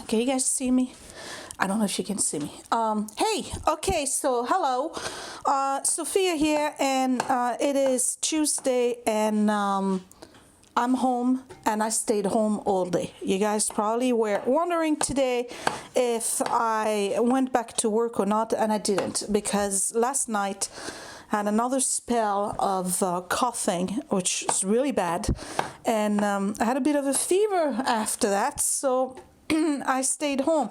Can you guys see me? I don't know if you can see me. Hey, okay, so hello. Sophia here, and it is Tuesday, and I'm home, and I stayed home all day. You guys probably were wondering today if I went back to work or not, and I didn't, because last night I had another spell of coughing, which is really bad, and I had a bit of a fever after that, so I stayed home.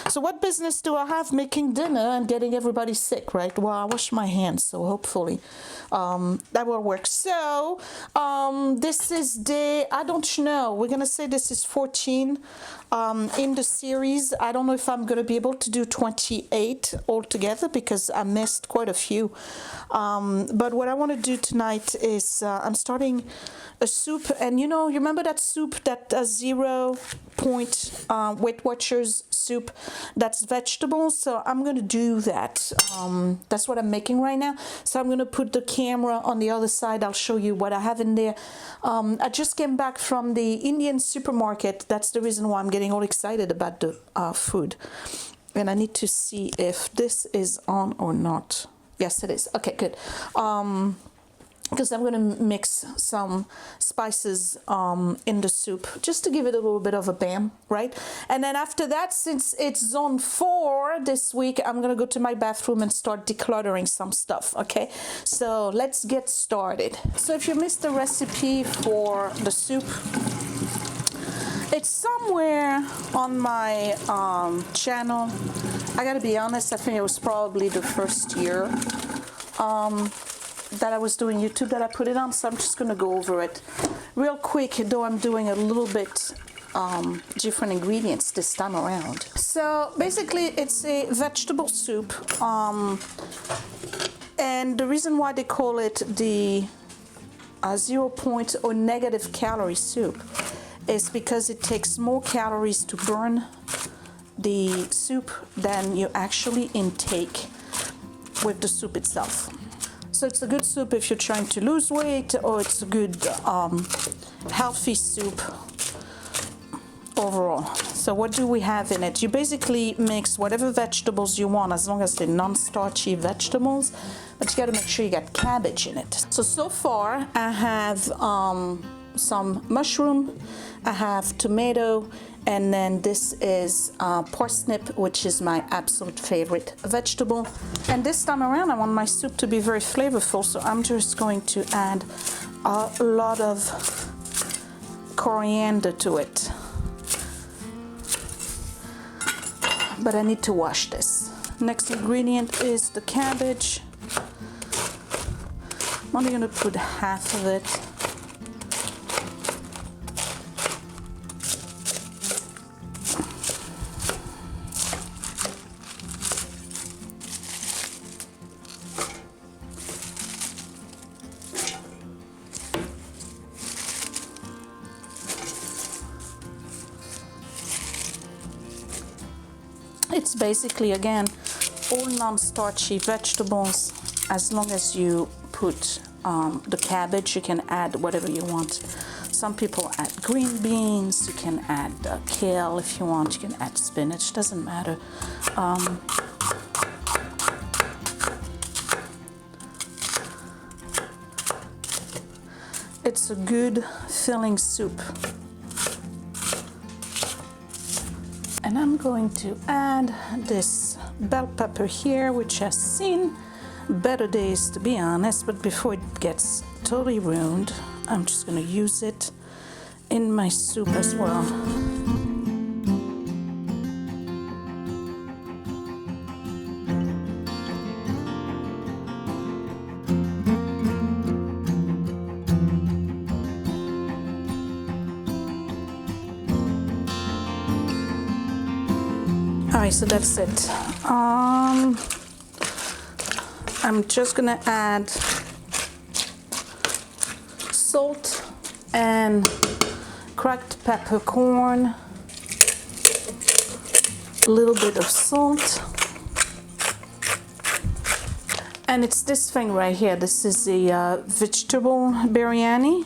So what business do I have making dinner and getting everybody sick, right? Well, I wash my hands, so hopefully that will work. So this is day, I don't know, we're gonna say this is 14 in the series. I don't know if I'm gonna be able to do 28 altogether because I missed quite a few. But what I want to do tonight is I'm starting a soup, and you remember that soup, that 0 point Weight Watchers soup, that's vegetables. So I'm gonna do that. That's what I'm making right now. So I'm gonna put the camera on the other side. I'll show you what I have in there. I just came back from the Indian supermarket. That's the reason why I'm getting all excited about the food, and I need to see if this is on or not. Yes, it is. Okay, good. Because I'm going to mix some spices in the soup just to give it a little bit of a bam, right? And then after that, since it's zone 4 this week, I'm going to go to my bathroom and start decluttering some stuff, okay? So let's get started. So if you missed the recipe for the soup, it's somewhere on my channel. I gotta be honest, I think it was probably the first year that I was doing YouTube that I put it on, so I'm just gonna go over it real quick, though I'm doing a little bit different ingredients this time around. So basically it's a vegetable soup, and the reason why they call it the 0 point or negative calorie soup is because it takes more calories to burn the soup than you actually intake with the soup itself. So it's a good soup if you're trying to lose weight, or it's a good healthy soup overall. So what do we have in it? You basically mix whatever vegetables you want, as long as they're non-starchy vegetables, but you got to make sure you got cabbage in it. So far I have some mushroom, I have tomato, and then this is parsnip, which is my absolute favorite vegetable. And this time around I want my soup to be very flavorful, so I'm just going to add a lot of coriander to it. But I need to wash this. Next ingredient is the cabbage. I'm only gonna put half of it. It's basically, again, all non-starchy vegetables. As long as you put the cabbage, you can add whatever you want. Some people add green beans, you can add kale if you want, you can add spinach, doesn't matter. It's a good filling soup. And I'm going to add this bell pepper here, which has seen better days, to be honest, but before it gets totally ruined, I'm just going to use it in my soup as well. Alright, so that's it. I'm just gonna add salt and cracked peppercorn, a little bit of salt, and it's this thing right here. This is the vegetable biryani.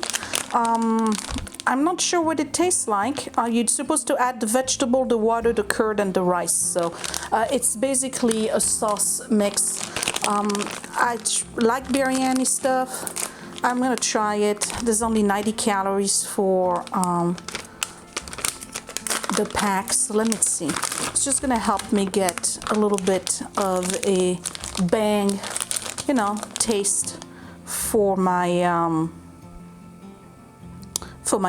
I'm not sure what it tastes like. You're supposed to add the vegetable, the water, the curd, and the rice. So it's basically a sauce mix. I like biryani stuff. I'm gonna try it. There's only 90 calories for the pack, so let me see. It's just gonna help me get a little bit of a bang, you know, taste for my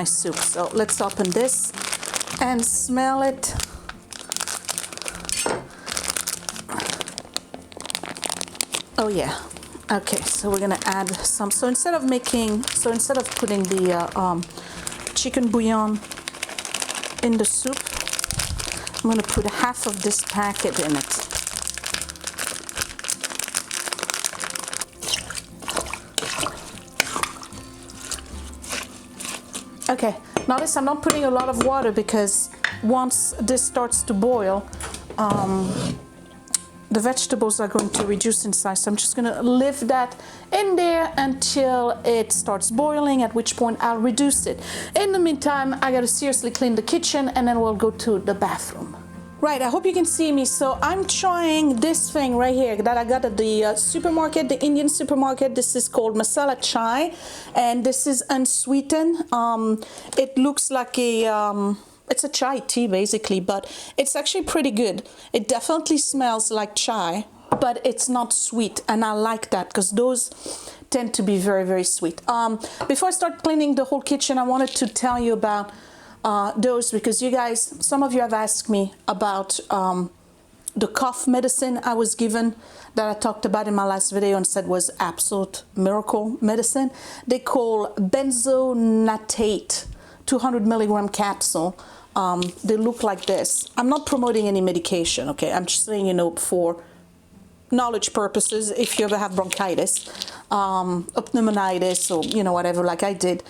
soup. So let's open this and smell it. Oh yeah. Okay, so we're gonna add some. So instead of putting the chicken bouillon in the soup, I'm gonna put half of this packet in it. Okay, notice I'm not putting a lot of water because once this starts to boil, the vegetables are going to reduce in size. So I'm just gonna leave that in there until it starts boiling, at which point I'll reduce it. In the meantime, I gotta seriously clean the kitchen and then we'll go to the bathroom. Right, I hope you can see me. So I'm trying this thing right here that I got at the supermarket, the Indian supermarket. This is called masala chai, and this is unsweetened. It looks like it's a chai tea basically, but it's actually pretty good. It definitely smells like chai, but it's not sweet, and I like that because those tend to be very, very sweet. Before I start cleaning the whole kitchen, I wanted to tell you about those, because you guys, some of you have asked me about the cough medicine I was given that I talked about in my last video and said was absolute miracle medicine. They call benzonatate 200 milligram capsule. They look like this. I'm not promoting any medication, okay? I'm just saying, you know, for knowledge purposes, if you ever have bronchitis, or pneumonitis, or, you know, whatever, like I did,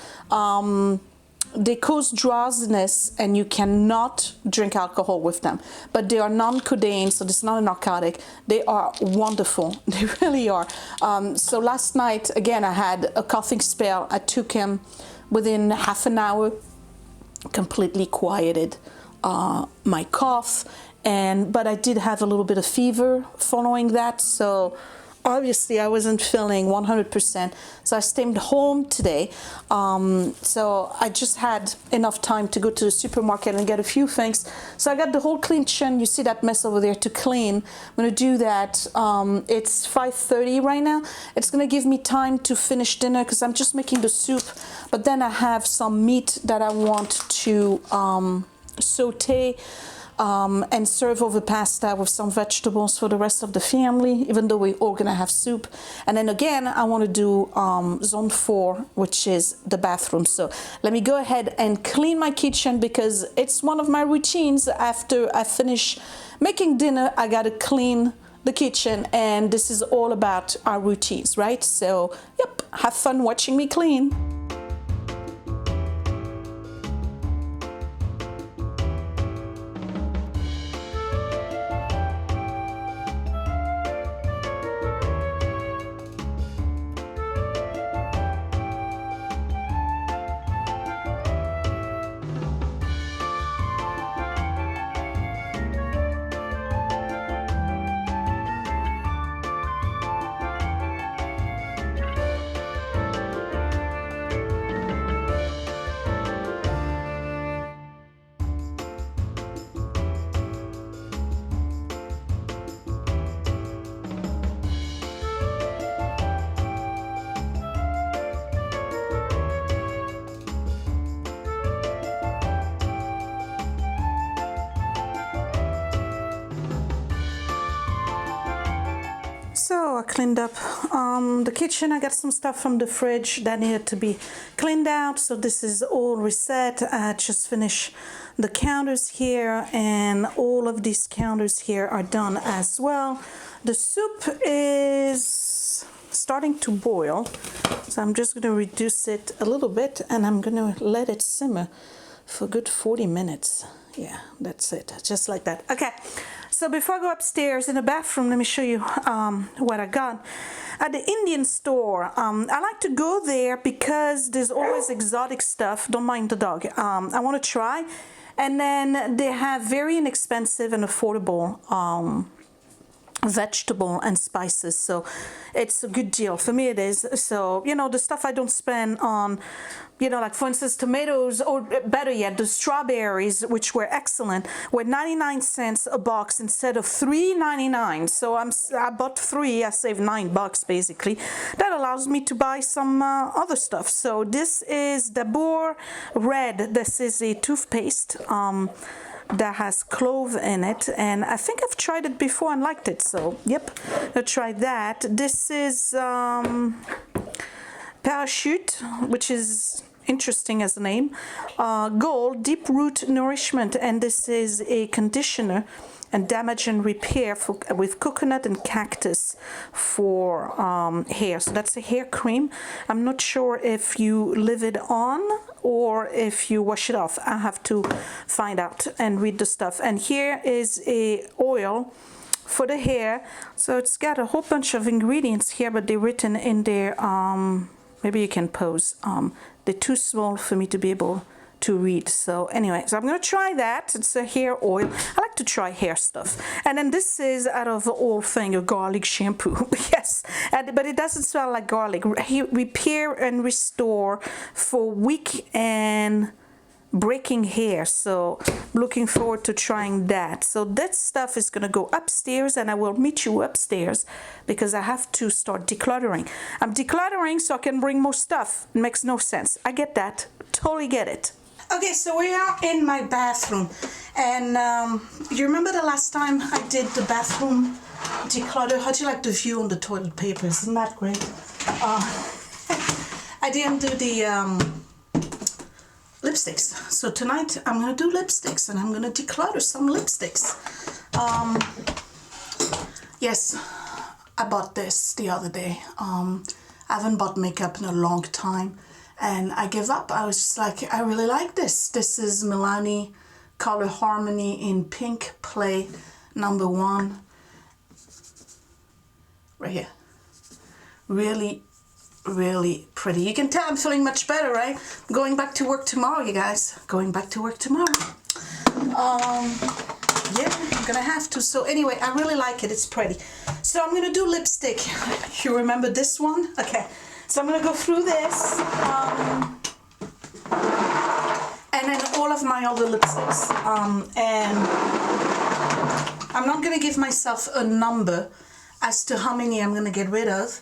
they cause drowsiness and you cannot drink alcohol with them. But they are non-codeine, so this is not a narcotic. They are wonderful. They really are. So last night, again, I had a coughing spell. I took him within half an hour, completely quieted my cough, but I did have a little bit of fever following that, so obviously I wasn't feeling 100%, so I stayed home today. So I just had enough time to go to the supermarket and get a few things. So I got the whole kitchen, you see that mess over there, to clean. I'm gonna do that. It's 5:30 right now. It's gonna give me time to finish dinner because I'm just making the soup, but then I have some meat that I want to saute and serve over pasta with some vegetables for the rest of the family, even though we're all gonna have soup. And then again, I want to do zone 4, which is the bathroom. So let me go ahead and clean my kitchen because it's one of my routines. After I finish making dinner, I gotta clean the kitchen, and this is all about our routines, right? So yep, have fun watching me clean. So I cleaned up the kitchen. I got some stuff from the fridge that needed to be cleaned out. So this is all reset. I just finished the counters here, and all of these counters here are done as well. The soup is starting to boil, so I'm just going to reduce it a little bit, and I'm going to let it simmer for a good 40 minutes. Yeah, that's it, just like that. Okay, so before I go upstairs in the bathroom, let me show you what I got at the Indian store. I like to go there because there's always exotic stuff. Don't mind the dog. I want to try, and then they have very inexpensive and affordable vegetable and spices, so it's a good deal for me. It is. So you know, the stuff I don't spend on, you know, like for instance tomatoes, or better yet the strawberries, which were excellent, were 99 cents a box instead of $3.99. So I bought 3, I saved $9 basically. That allows me to buy some other stuff. So this is Dabur Red. This is a toothpaste that has clove in it, and I think I've tried it before and liked it, so yep, I'll try that. This is Parachute, which is interesting as a name. Gold Deep Root Nourishment, and this is a conditioner and damage and repair with coconut and cactus for hair. So that's a hair cream. I'm not sure if you leave it on or if you wash it off. I have to find out and read the stuff. And here is a oil for the hair. So it's got a whole bunch of ingredients here, but they're written in there. Maybe you can pause. They're too small for me to be able to read. So anyway, so I'm gonna try that. It's a hair oil. I like to try hair stuff. And then this is, out of the whole thing, a garlic shampoo. Yes, but it doesn't smell like garlic. Repair and restore for weak and breaking hair. So looking forward to trying that. So that stuff is gonna go upstairs, and I will meet you upstairs because I have to start decluttering. I'm decluttering so I can bring more stuff. It makes no sense. I get that. Totally get it. Okay, so we are in my bathroom, and you remember the last time I did the bathroom declutter? How do you like the view on the toilet paper? Isn't that great? I didn't do the lipsticks, so tonight I'm gonna do lipsticks, and I'm gonna declutter some lipsticks. Yes, I bought this the other day. I haven't bought makeup in a long time, and I gave up. I was just like, I really like this. This is Milani Color Harmony in Pink Play #1. Right here. Really, really pretty. You can tell I'm feeling much better, right? I'm going back to work tomorrow, you guys. Going back to work tomorrow. Yeah, I'm gonna have to. So anyway, I really like it. It's pretty. So I'm gonna do lipstick. You remember this one? Okay. So I'm gonna go through this, and then all of my other lipsticks. And I'm not gonna give myself a number as to how many I'm gonna get rid of,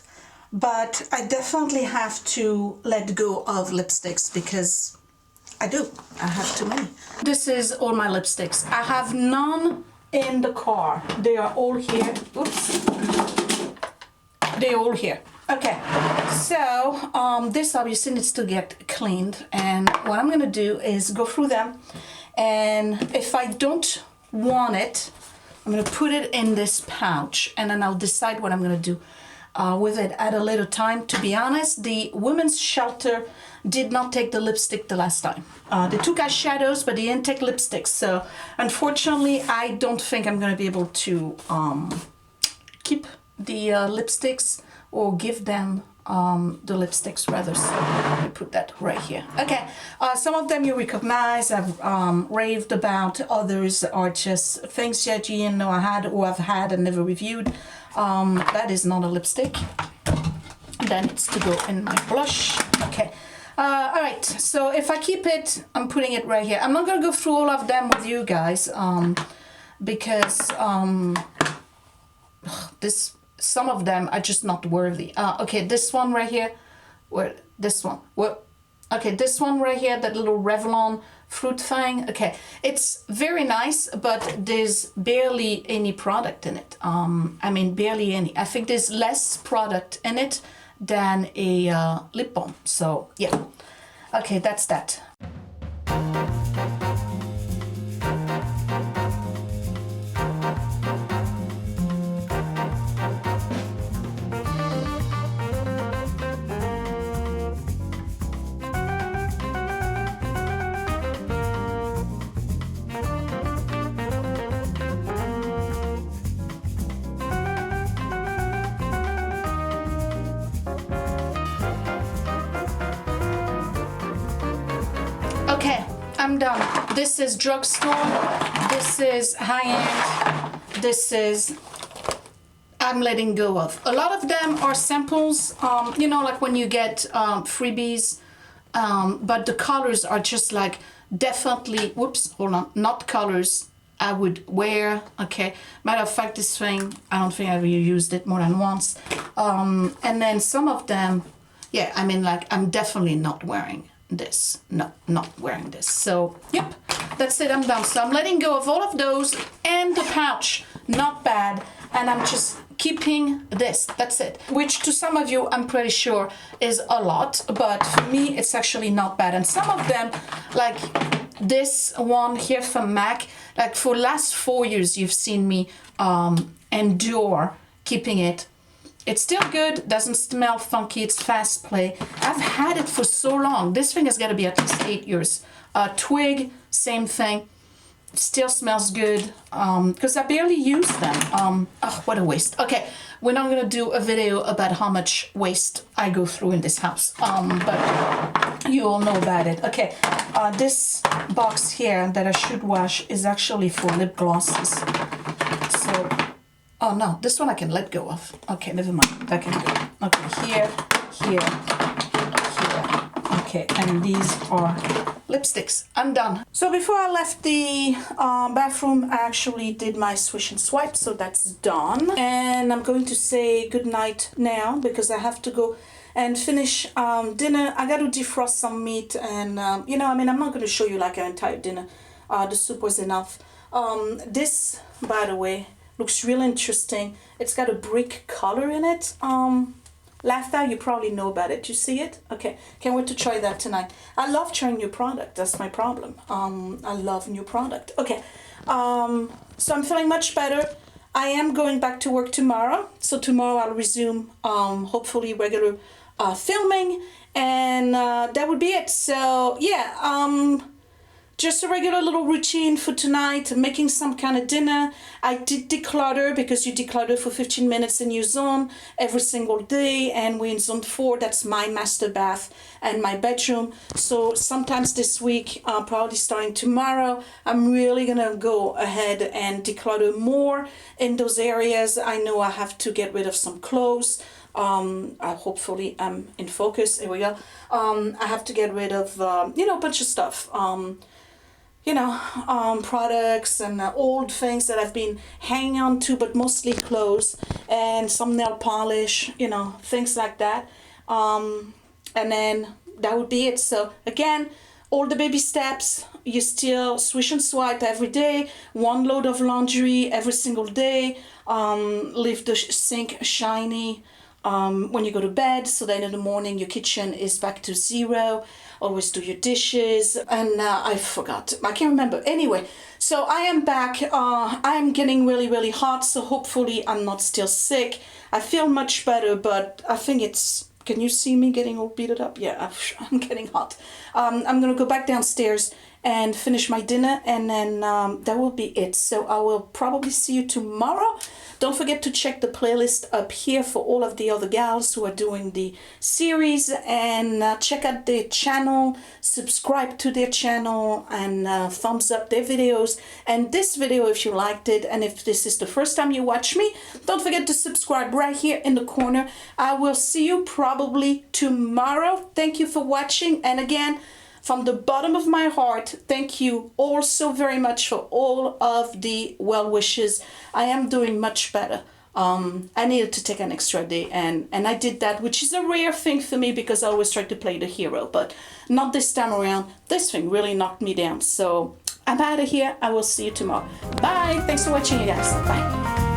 but I definitely have to let go of lipsticks because I do. I have too many. This is all my lipsticks. I have none in the car. They are all here. Oops. They're all here. Okay, so this obviously needs to get cleaned, and what I'm gonna do is go through them, and if I don't want it, I'm gonna put it in this pouch, and then I'll decide what I'm gonna do with it at a later time. To be honest, the women's shelter did not take the lipstick the last time. They took eyeshadows, but they didn't take lipsticks, so unfortunately I don't think I'm gonna be able to keep the lipsticks or give them the lipsticks rather. So let me put that right here. Okay, some of them you recognize, I've raved about. Others are just things that you didn't know I had or I've had and never reviewed. That is not a lipstick. That needs to go in my blush. Okay. All right, so if I keep it, I'm putting it right here. I'm not gonna go through all of them with you guys because some of them are just not worthy. Okay, this one right here, this one right here, that little Revlon fruit thing. Okay, it's very nice, but there's barely any product in it. I mean, barely any. I think there's less product in it than a lip balm. So yeah, okay, that's that. I'm done. This is drugstore. This is high-end. This is I'm letting go of. A lot of them are samples, you know, like when you get freebies, but the colors are just like definitely, whoops, hold on, not colors I would wear. Okay, matter of fact, this thing, I don't think I ever used it more than once. And then some of them, yeah, I mean, like, I'm definitely not wearing this. No, not wearing this. So, yep, that's it, I'm done. So I'm letting go of all of those and the pouch, not bad. And I'm just keeping this, that's it. Which to some of you, I'm pretty sure is a lot, but for me, it's actually not bad. And some of them, like this one here from MAC, like for last 4 years, you've seen me endure keeping it. It's still good, doesn't smell funky, it's fast play. I've had it for so long. This thing has got to be at least 8 years. Twig, same thing. Still smells good because I barely use them. Oh, what a waste. Okay, we're not gonna do a video about how much waste I go through in this house, but you all know about it. Okay, this box here that I should wash is actually for lip glosses. So, oh no, this one I can let go of. Okay, never mind, that can go. Okay, here, here, here. Okay, and these are lipsticks. I'm done. So before I left the bathroom, I actually did my swish and swipe, so that's done. And I'm going to say good night now because I have to go and finish dinner. I got to defrost some meat and, you know, I mean, I'm not going to show you like an entire dinner. The soup was enough. This, by the way, looks really interesting. It's got a brick color in it. Latha, you probably know about it. You see it? Okay, can't wait to try that tonight. I love trying new product. That's my problem. I love new product. Okay, so I'm feeling much better. I am going back to work tomorrow. So tomorrow I'll resume hopefully regular filming, and that would be it. So yeah, just a regular little routine for tonight, making some kind of dinner. I did declutter because you declutter for 15 minutes in your zone every single day, and we're in zone 4. That's my master bath and my bedroom. So sometimes this week, probably starting tomorrow, I'm really gonna go ahead and declutter more in those areas. I know I have to get rid of some clothes. Hopefully I'm in focus. Here we go. I have to get rid of, you know, a bunch of stuff. You know, products and old things that I've been hanging on to, but mostly clothes and some nail polish, you know, things like that. And then that would be it. So again, all the baby steps, you still swish and swipe every day, 1 load of laundry every single day, leave the sink shiny when you go to bed, so that in the morning your kitchen is back to 0. Always do your dishes, and I forgot, I can't remember. Anyway, so I am back. I am getting really, really hot, so hopefully I'm not still sick. I feel much better, but I think it's, can you see me getting all beaten up? Yeah, I'm getting hot. I'm gonna go back downstairs and finish my dinner, and then that will be it. So I will probably see you tomorrow. Don't forget to check the playlist up here for all of the other gals who are doing the series, and check out their channel, subscribe to their channel, and thumbs up their videos. And this video if you liked it, and if this is the first time you watch me, don't forget to subscribe right here in the corner. I will see you probably tomorrow. Thank you for watching, and again, from the bottom of my heart, thank you all so very much for all of the well wishes. I am doing much better. I needed to take an extra day, and I did that, which is a rare thing for me because I always try to play the hero, but not this time around. This thing really knocked me down. So I'm out of here. I will see you tomorrow. Bye. Thanks for watching, you guys. Bye.